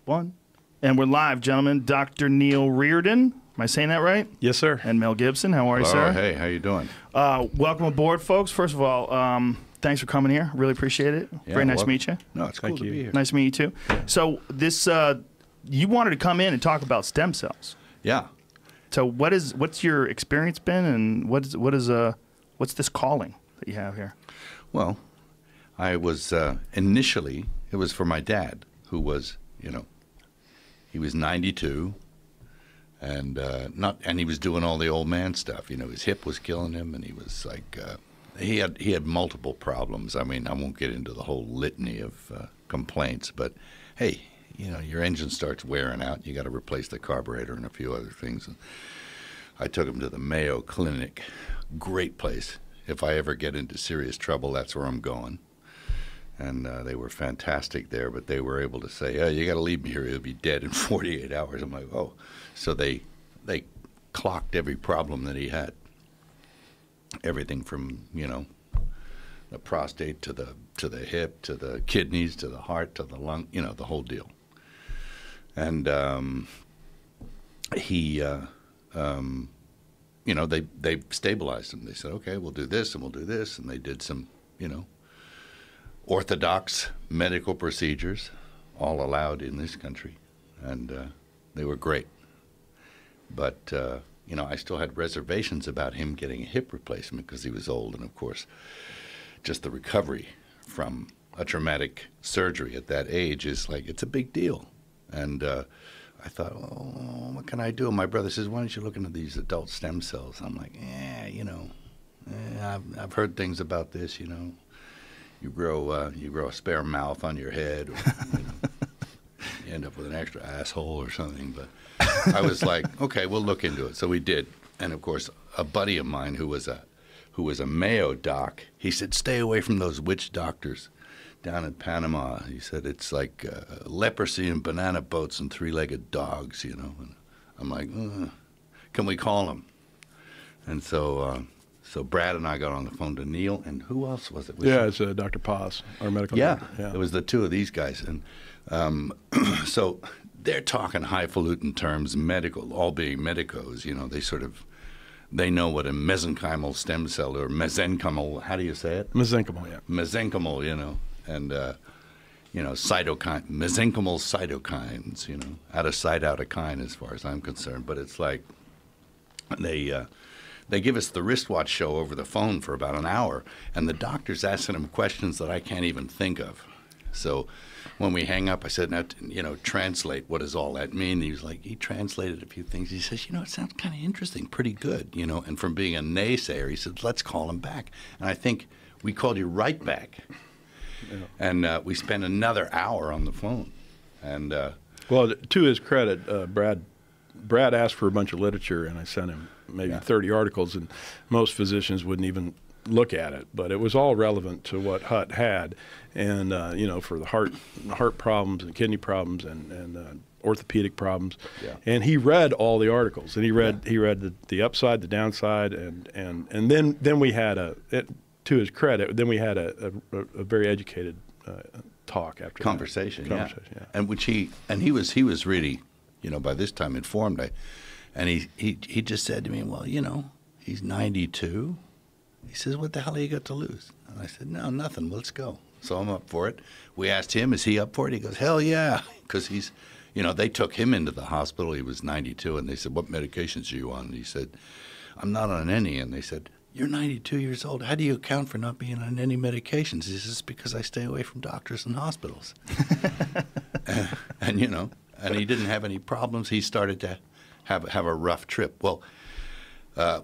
One. And we're live, gentlemen. Dr. Neil Reardon. Am I saying that right? Yes, sir. And Mel Gibson. How are you, Hello, sir? hey, how you doing? Welcome aboard, folks. First of all, thanks for coming here. Really appreciate it. Yeah, Very nice to meet you. No, it's cool to be here. Nice to meet you, too. So this, you wanted to come in and talk about stem cells. Yeah. So what's your experience been, and what's this calling that you have here? Well, I was initially, it was for my dad, who was, he was 92, and he was doing all the old man stuff. His hip was killing him, and he was like, he had multiple problems. I mean, I won't get into the whole litany of complaints, but hey, your engine starts wearing out. You got to replace the carburetor and a few other things. And I took him to the Mayo Clinic. Great place. If I ever get into serious trouble, that's where I'm going. And they were fantastic there, but they were able to say, "Oh, you got to leave me here. He'll be dead in 48 hours." I'm like, "Oh." So they clocked every problem that he had. Everything from, the prostate to the hip, to the kidneys, to the heart, to the lung, the whole deal. And they stabilized him. They said, "Okay, we'll do this and we'll do this," and they did some, orthodox medical procedures, all allowed in this country, and they were great. But I still had reservations about him getting a hip replacement because he was old, and of course, just the recovery from a traumatic surgery at that age is like, it's a big deal. And I thought, "Oh, what can I do?" And my brother says, "Why don't you look into these adult stem cells?" I'm like, I've heard things about this, You grow a spare mouth on your head, or, you end up with an extra asshole or something. But I was like, okay, we'll look into it. So we did. And of course, a buddy of mine who was a Mayo doc, he said, "Stay away from those witch doctors down in Panama." He said, "It's like leprosy and banana boats and three-legged dogs, And I'm like, can we call him? And so Brad and I got on the phone to Neil, and who else was it? It's Dr. Paz, our medical doctor. Yeah, it was the two of these guys. And so they're talking highfalutin terms, medical, all being medicos. They know what a mesenchymal stem cell, or mesenchymal, how do you say it? Mesenchymal, yeah. Mesenchymal, and cytokine, mesenchymal cytokines, out of sight, out of kind, as far as I'm concerned. But it's like they give us the wristwatch show over the phone for about an hour, and the doctor's asking them questions that I can't even think of. So when we hang up, I said, "Now, translate. What does all that mean?" He translated a few things. He says, "It sounds kind of interesting, pretty good, And from being a naysayer, he said, "Let's call him back." And I think we called you right back. Yeah. And we spent another hour on the phone. And well, to his credit, Brad asked for a bunch of literature, and I sent him maybe 30 articles, and most physicians wouldn't even look at it, but it was all relevant to what Hut had, and for the heart problems and kidney problems and orthopedic problems. Yeah. And he read all the articles, and he read the upside, the downside, and then we had to his credit, then we had a very educated talk after conversation. Yeah. And he was really, by this time informed. And he just said to me, "Well, he's 92. He says, "What the hell have you got to lose?" And I said, "No, nothing. Let's go." So I'm up for it. We asked him, "Is he up for it?" He goes, "Hell yeah," because he's, they took him into the hospital. He was 92, and they said, "What medications are you on?" And he said, "I'm not on any." And they said, "You're 92 years old. How do you account for not being on any medications?" He says, "Because I stay away from doctors and hospitals." and he didn't have any problems. He started to have a rough trip. Well,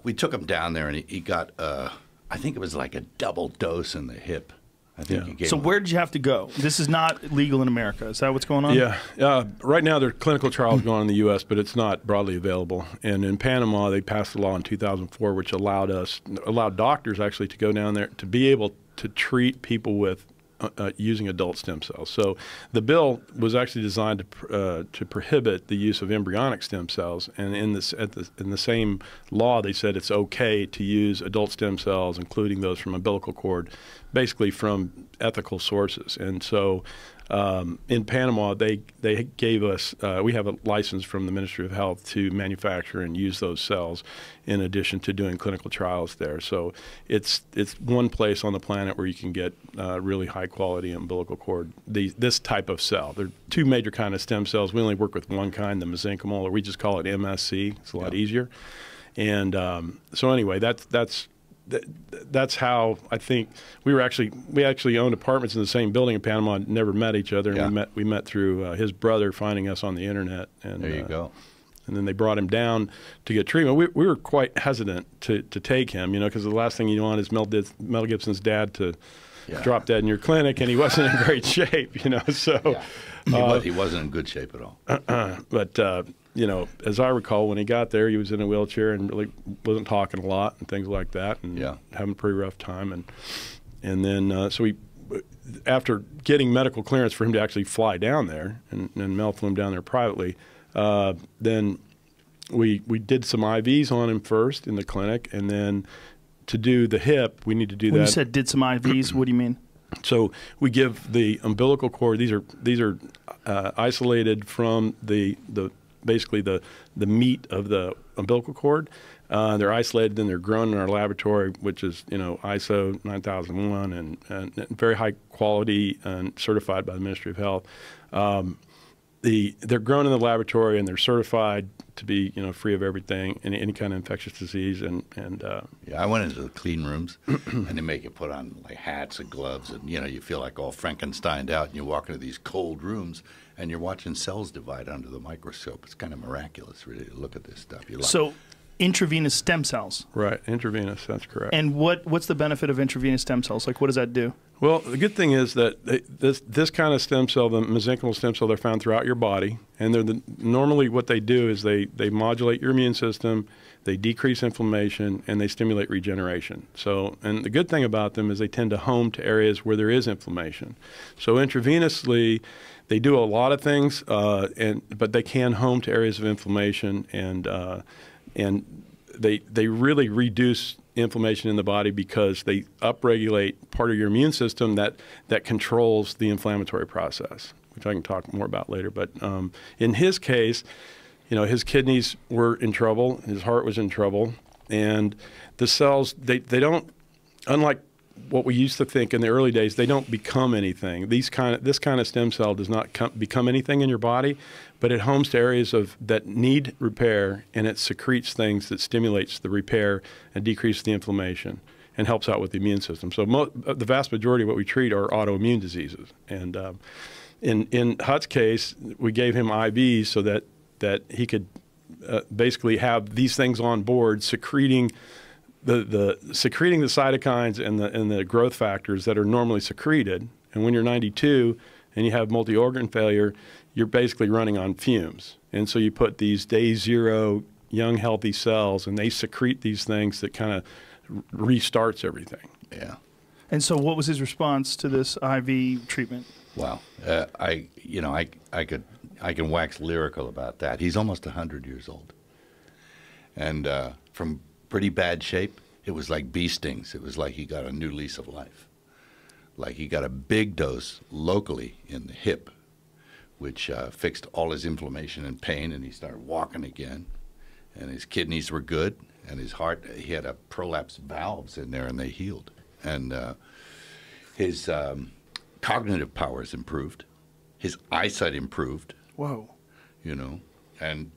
we took him down there, and he got, I think it was like a double dose in the hip. I think he gave So where did you have to go? This is not legal in America. Is that what's going on? Yeah. Right now there are clinical trials going on in the U.S., but it's not broadly available. And in Panama, they passed a law in 2004 which allowed doctors actually to go down there to be able to treat people with using adult stem cells. So the bill was actually designed to prohibit the use of embryonic stem cells, and in the same law they said it's okay to use adult stem cells, including those from umbilical cord, basically from ethical sources. And so in Panama, they gave us, we have a license from the Ministry of Health to manufacture and use those cells in addition to doing clinical trials there. So it's one place on the planet where you can get really high quality umbilical cord, this type of cell. There are two major kind of stem cells. We only work with one kind, the mesenchymal, or we just call it MSC. It's a lot easier. And so anyway, that's how I think we actually owned apartments in the same building in Panama, never met each other, and we met through his brother finding us on the internet. And there you go. And then they brought him down to get treatment. We were quite hesitant to take him, you know, because the last thing you want is Mel Gibson's dad to drop dead in your clinic, and he wasn't in great shape, you know. So he wasn't in good shape at all. But you know, as I recall, when he got there, he was in a wheelchair and really wasn't talking a lot and things like that, and having a pretty rough time. And then so after getting medical clearance for him to actually fly down there, and Mel flew him down there privately, then we did some IVs on him first in the clinic, and then to do the hip, we need to do that. When you said did some IVs, what do you mean? So we give the umbilical cord. These are isolated from basically the meat of the umbilical cord. They're isolated and they're grown in our laboratory, which is, you know, ISO 9001 and very high quality and certified by the Ministry of Health. They're grown in the laboratory and they're certified to be, you know, free of everything, any kind of infectious disease. And I went into the clean rooms and they make you put on like hats and gloves, and you know, you feel like all Frankensteined out, and you walk into these cold rooms and you're watching cells divide under the microscope. It's kind of miraculous, really, to look at this stuff. So intravenous stem cells. Right, intravenous, that's correct. And what's the benefit of intravenous stem cells? Like, what does that do? Well, the good thing is that this kind of stem cell, the mesenchymal stem cell, they're found throughout your body, and normally what they do is they modulate your immune system, they decrease inflammation, and they stimulate regeneration. So, and the good thing about them is they tend to home to areas where there is inflammation. So intravenously, they do a lot of things, but they can home to areas of inflammation, and they really reduce inflammation in the body because they upregulate part of your immune system that controls the inflammatory process, which I can talk more about later. But in his case, you know, his kidneys were in trouble, his heart was in trouble, and the cells, they don't, unlike what we used to think in the early days, they don't become anything. This kind of stem cell does not become anything in your body, but it homes to areas that need repair, and it secretes things that stimulates the repair and decreases the inflammation and helps out with the immune system. So the vast majority of what we treat are autoimmune diseases. And in Hutt's case, we gave him IVs so that he could basically have these things on board secreting the cytokines and the growth factors that are normally secreted. And when you're 92 and you have multi-organ failure, you're basically running on fumes. And so you put these day zero young healthy cells, and they secrete these things that kind of restarts everything. Yeah. And so what was his response to this IV treatment? Wow. I can wax lyrical about that. He's almost 100 years old. And from pretty bad shape, it was like bee stings. It was like he got a new lease of life. Like he got a big dose locally in the hip, which fixed all his inflammation and pain, and he started walking again. And his kidneys were good, and his heart, he had a prolapsed valves in there, and they healed. And his cognitive powers improved. His eyesight improved. Whoa. You know, and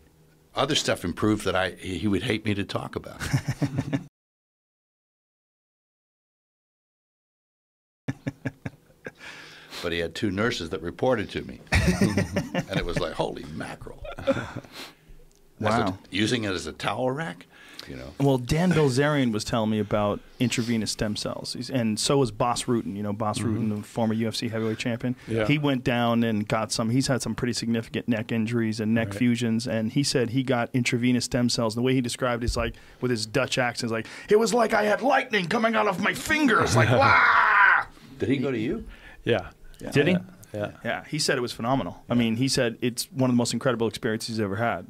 other stuff improved that he would hate me to talk about. But he had two nurses that reported to me. And it was like, holy mackerel. Wow. Using it as a towel rack, you know. Well, Dan Bilzerian was telling me about intravenous stem cells. And so was Boss Rutan, you know, Boss Rutan, the former UFC heavyweight champion. Yeah. He went down and got he's had some pretty significant neck injuries and neck fusions, and he said he got intravenous stem cells. And the way he described it is like, with his Dutch accent, like, it was like I had lightning coming out of my fingers, like, wah! Did he go to you? Yeah. Did he? Yeah. Yeah, he said it was phenomenal. I mean, he said it's one of the most incredible experiences he's ever had.